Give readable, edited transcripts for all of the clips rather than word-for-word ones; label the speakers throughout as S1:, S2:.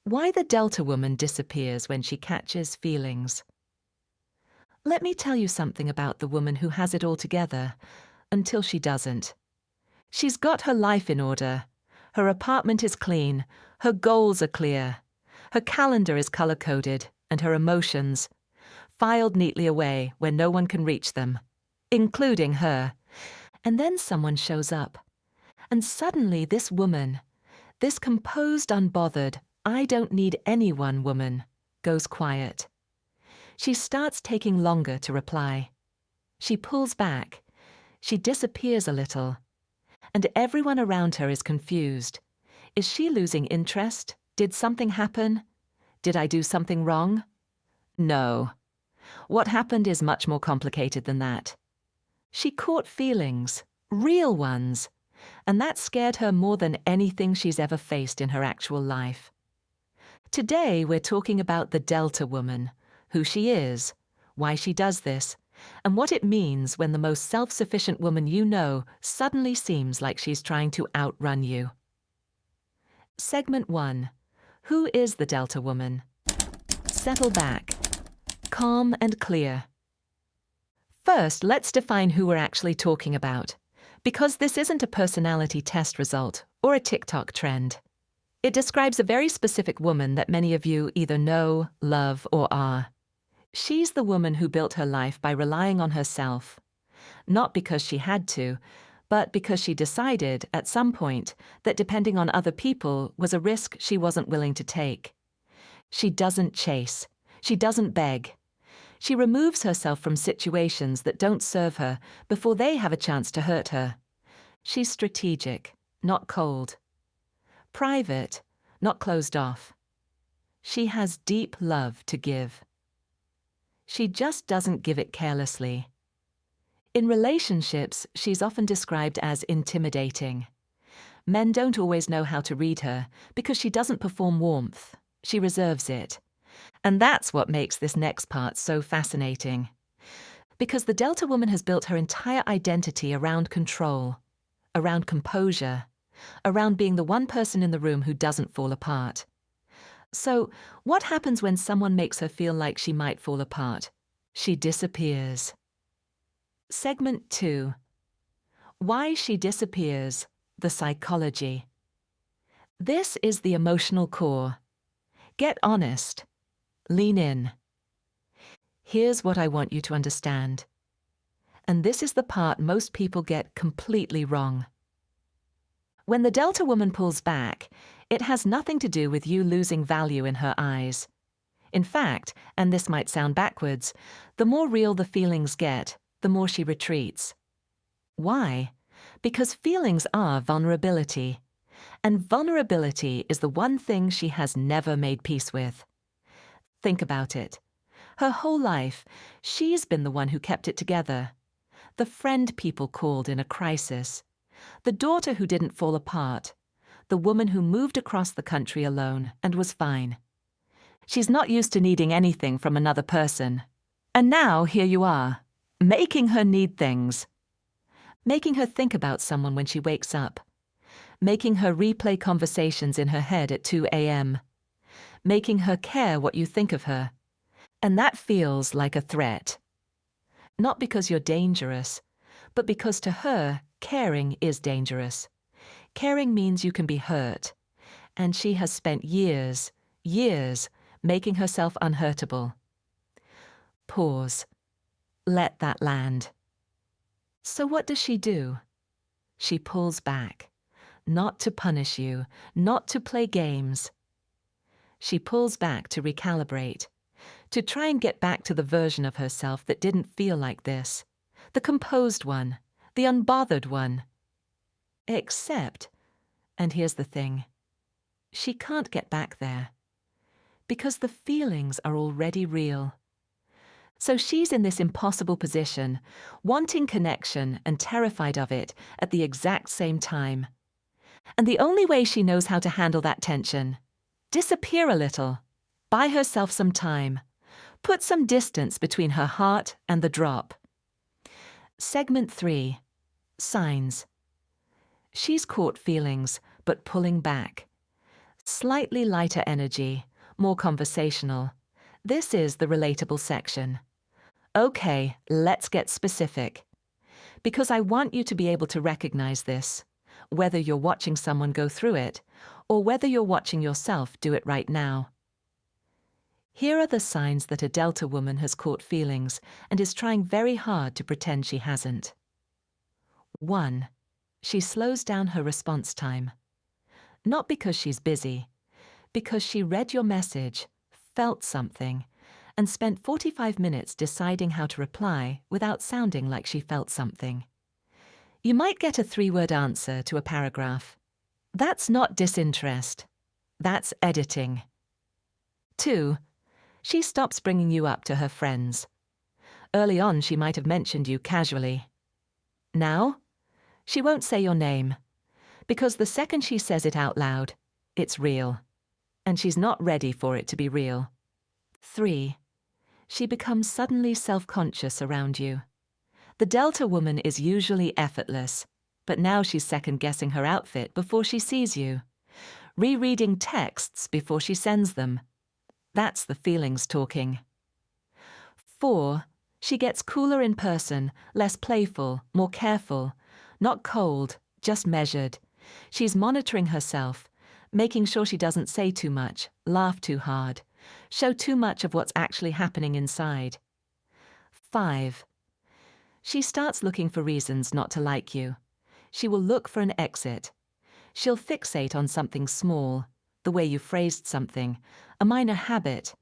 S1: Why the Delta woman disappears when she catches feelings. Let me tell you something about the woman who has it all together, until she doesn't. She's got her life in order. Her apartment is clean, her goals are clear, her calendar is color-coded, and her emotions filed neatly away where no one can reach them, including her. And then someone shows up. And suddenly this woman, this composed, unbothered, I don't need anyone woman, goes quiet. She starts taking longer to reply. She pulls back. She disappears a little. And everyone around her is confused. Is she losing interest? Did something happen? Did I do something wrong? No. What happened is much more complicated than that. She caught feelings, real ones, and that scared her more than anything she's ever faced in her actual life. Today we're talking about the Delta woman, who she is, why she does this, and what it means when the most self-sufficient woman you know suddenly seems like she's trying to outrun you. Segment 1. Who is the Delta woman? Settle back. Calm and clear. First, let's define who we're actually talking about, because this isn't a personality test result or a TikTok trend. It describes a very specific woman that many of you either know, love, or are. She's the woman who built her life by relying on herself, not because she had to, but because she decided at some point that depending on other people was a risk she wasn't willing to take. She doesn't chase. She doesn't beg. She removes herself from situations that don't serve her before they have a chance to hurt her. She's strategic, not cold. Private, not closed off. She has deep love to give. She just doesn't give it carelessly. In relationships, she's often described as intimidating. Men don't always know how to read her because she doesn't perform warmth. She reserves it. And that's what makes this next part so fascinating. Because the Delta woman has built her entire identity around control, around composure, around being the one person in the room who doesn't fall apart. So, what happens when someone makes her feel like she might fall apart? She disappears. Segment 2. Why she disappears, the psychology. This is the emotional core. Get honest. Lean in. Here's what I want you to understand. And this is the part most people get completely wrong. When the Delta woman pulls back, it has nothing to do with you losing value in her eyes. In fact, and this might sound backwards, the more real the feelings get, the more she retreats. Why? Because feelings are vulnerability. And vulnerability is the one thing she has never made peace with. Think about it. Her whole life, she's been the one who kept it together. The friend people called in a crisis. The daughter who didn't fall apart. The woman who moved across the country alone and was fine. She's not used to needing anything from another person. And now here you are, making her need things. Making her think about someone when she wakes up. Making her replay conversations in her head at 2 a.m. Making her care what you think of her. And that feels like a threat. Not because you're dangerous, but because to her, caring is dangerous. Caring means you can be hurt. And she has spent years making herself unhurtable. Pause. Let that land. So what does she do? She pulls back. Not to punish you, not to play games. She pulls back to recalibrate, to try and get back to the version of herself that didn't feel like this, the composed one, the unbothered one. Except, and here's the thing, she can't get back there, because the feelings are already real. So she's in this impossible position, wanting connection and terrified of it at the exact same time. And the only way she knows how to handle that tension: disappear a little, buy herself some time, put some distance between her heart and the drop. Segment 3. Signs. She's caught feelings, but pulling back. Slightly lighter energy, more conversational. This is the relatable section. Okay, let's get specific. Because I want you to be able to recognize this, whether you're watching someone go through it, or whether you're watching yourself do it right now. Here are the signs that a Delta woman has caught feelings and is trying very hard to pretend she hasn't. 1. She slows down her response time. Not because she's busy, because she read your message, felt something, and spent 45 minutes deciding how to reply without sounding like she felt something. You might get a 3-word answer to a paragraph. That's not disinterest. That's editing. 2. She stops bringing you up to her friends. Early on, she might have mentioned you casually. Now, she won't say your name, because the second she says it out loud, it's real. And she's not ready for it to be real. 3. She becomes suddenly self-conscious around you. The Delta woman is usually effortless, but now she's second-guessing her outfit before she sees you, rereading texts before she sends them. That's the feelings talking. 4. She gets cooler in person, less playful, more careful, not cold, just measured. She's monitoring herself, making sure she doesn't say too much, laugh too hard, show too much of what's actually happening inside. 5. She starts looking for reasons not to like you. She will look for an exit. She'll fixate on something small, the way you phrased something, a minor habit,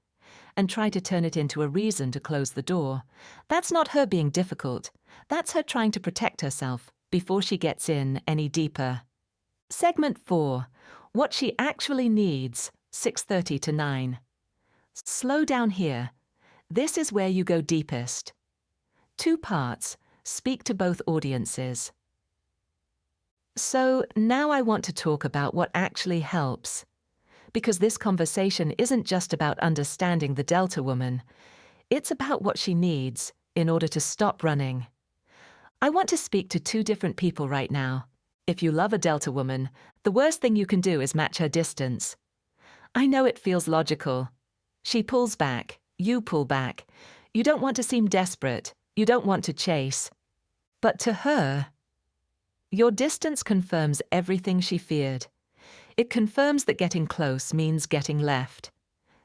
S1: and try to turn it into a reason to close the door. That's not her being difficult. That's her trying to protect herself before she gets in any deeper. Segment 4. What she actually needs, 6:30 to 9. Slow down here. This is where you go deepest. 2 parts. Speak to both audiences. So now I want to talk about what actually helps. Because this conversation isn't just about understanding the Delta woman. It's about what she needs in order to stop running. I want to speak to 2 different people right now. If you love a Delta woman, the worst thing you can do is match her distance. I know it feels logical. She pulls back, you pull back. You don't want to seem desperate. You don't want to chase. But to her, your distance confirms everything she feared. It confirms that getting close means getting left.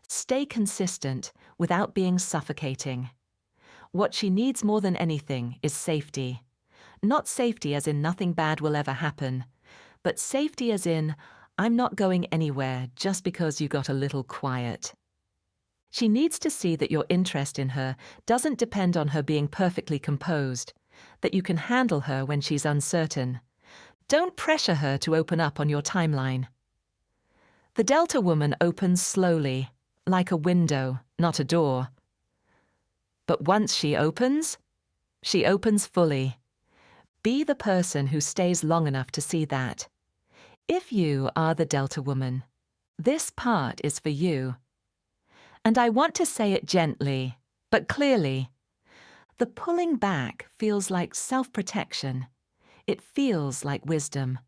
S1: Stay consistent without being suffocating. What she needs more than anything is safety. Not safety as in nothing bad will ever happen, but safety as in, I'm not going anywhere just because you got a little quiet. She needs to see that your interest in her doesn't depend on her being perfectly composed, that you can handle her when she's uncertain. Don't pressure her to open up on your timeline. The Delta woman opens slowly, like a window, not a door. But once she opens fully. Be the person who stays long enough to see that. If you are the Delta woman, this part is for you. And I want to say it gently, but clearly. The pulling back feels like self-protection. It feels like wisdom.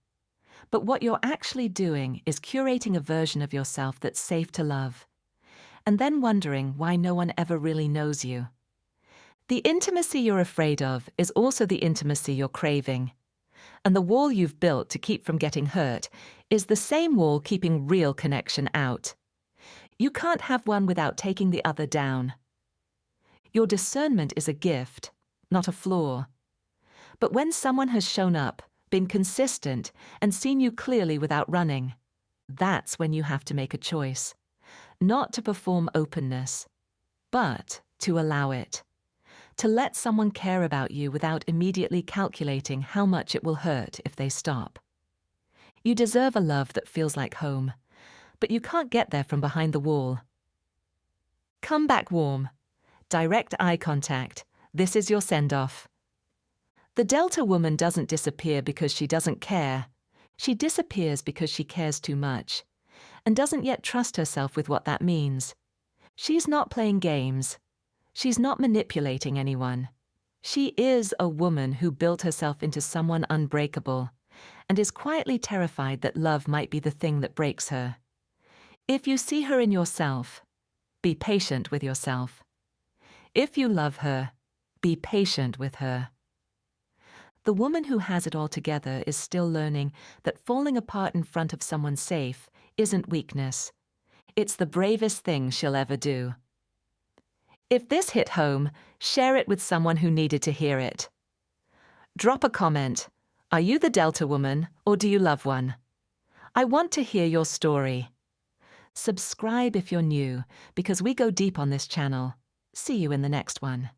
S1: But what you're actually doing is curating a version of yourself that's safe to love, and then wondering why no one ever really knows you. The intimacy you're afraid of is also the intimacy you're craving. And the wall you've built to keep from getting hurt is the same wall keeping real connection out. You can't have one without taking the other down. Your discernment is a gift, not a flaw. But when someone has shown up, been consistent, and seen you clearly without running, that's when you have to make a choice. Not to perform openness, but to allow it. To let someone care about you without immediately calculating how much it will hurt if they stop. You deserve a love that feels like home, but you can't get there from behind the wall. Come back warm. Direct eye contact. This is your send-off. The Delta woman doesn't disappear because she doesn't care. She disappears because she cares too much, and doesn't yet trust herself with what that means. She's not playing games. She's not manipulating anyone. She is a woman who built herself into someone unbreakable, and is quietly terrified that love might be the thing that breaks her. If you see her in yourself, be patient with yourself. If you love her, be patient with her. The woman who has it all together is still learning that falling apart in front of someone safe isn't weakness. It's the bravest thing she'll ever do. If this hit home, share it with someone who needed to hear it. Drop a comment. Are you the Delta woman, or do you love one? I want to hear your story. Subscribe if you're new, because we go deep on this channel. See you in the next one.